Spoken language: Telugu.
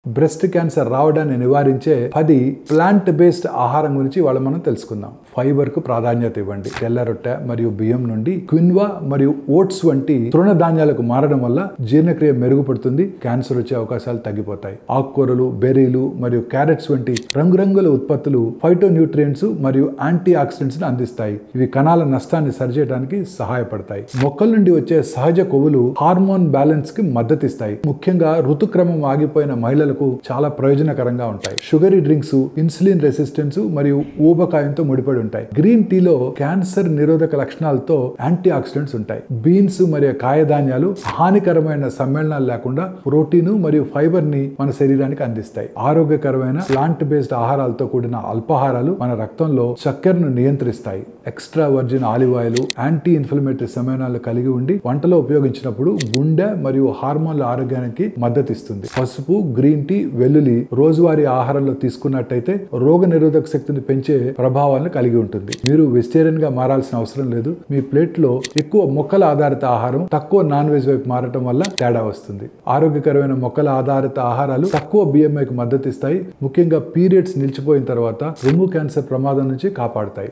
బ్రెస్ట్ క్యాన్సర్ రావడాన్ని నివారించే 10 ప్లాంట్ బేస్డ్ ఆహారం గురించి ఇవాళ మనం తెలుసుకుందాం. ఫైబర్ కు ప్రాధాన్యత ఇవ్వండి. తెల్ల రొట్టె మరియు బియ్యం నుండి క్విన్వా మరియు ఓట్స్ వంటి తృణధాన్యాలకు మారడం వల్ల జీర్ణక్రియ మెరుగుపడుతుంది, క్యాన్సర్ వచ్చే అవకాశాలు తగ్గిపోతాయి. ఆకుకూరలు, బెర్రీలు మరియు క్యారెట్స్ వంటి రంగురంగుల ఉత్పత్తులు ఫైటో న్యూట్రియంట్స్ మరియు యాంటీ ఆక్సిడెంట్స్ ని అందిస్తాయి. ఇవి కణాల నష్టాన్ని సరిచేయడానికి సహాయపడతాయి. మొక్కల నుండి వచ్చే సహజ కొవ్వులు హార్మోన్ బ్యాలెన్స్ కి మద్దతిస్తాయి. ముఖ్యంగా ఋతుక్రమం ఆగిపోయిన మహిళలకు చాలా ప్రయోజనకరంగా ఉంటాయి. షుగరీ డ్రింక్స్ ఇన్సులిన్ రెసిస్టెన్స్ మరియు ఊబకాయంతో ముడిపడి ఉంటాయి. గ్రీన్ టీలో క్యాన్సర్ నిరోధక లక్షణాలతో యాంటీ ఆక్సిడెంట్స్ ఉంటాయి. బీన్స్ మరియు కాయధాన్యాలు హానికరమైన సమ్మేళనాలు లేకుండా ప్రోటీన్ మరియు ఫైబర్ ని మన శరీరానికి అందిస్తాయి. ఆరోగ్యకరమైన ప్లాంట్ బేస్డ్ ఆహారాలతో కూడిన అల్పాహారాలు మన రక్తంలో చక్కెరను నియంత్రిస్తాయి. Extra virgin olive oil anti inflammatory సమ్మేళనాలు కలిగి ఉండి వంటలో ఉపయోగించినప్పుడు గుండె మరియు హార్మోన్ల ఆరోగ్యానికి మద్దతిస్తుంది. పసుపు, గ్రీన్ టీ, వెల్లుల్లి రోజువారీ ఆహారంలో తీసుకున్నట్టయితే రోగ నిరోధక శక్తిని పెంచే ప్రభావాలను కలిగి ఉంటుంది. మీరు వెజిటేరియన్ గా మారాల్సిన అవసరం లేదు. మీ ప్లేట్ లో ఎక్కువ మొక్కల ఆధారిత ఆహారం, తక్కువ నాన్ వెజ్ వైపు మారటం వల్ల తేడా వస్తుంది. ఆరోగ్యకరమైన మొక్కల ఆధారిత ఆహారాలు తక్కువ BMI కి మద్దతిస్తాయి. ముఖ్యంగా పీరియడ్స్ నిలిచిపోయిన తర్వాత రొమ్ము క్యాన్సర్ ప్రమాదం నుంచి కాపాడుతాయి.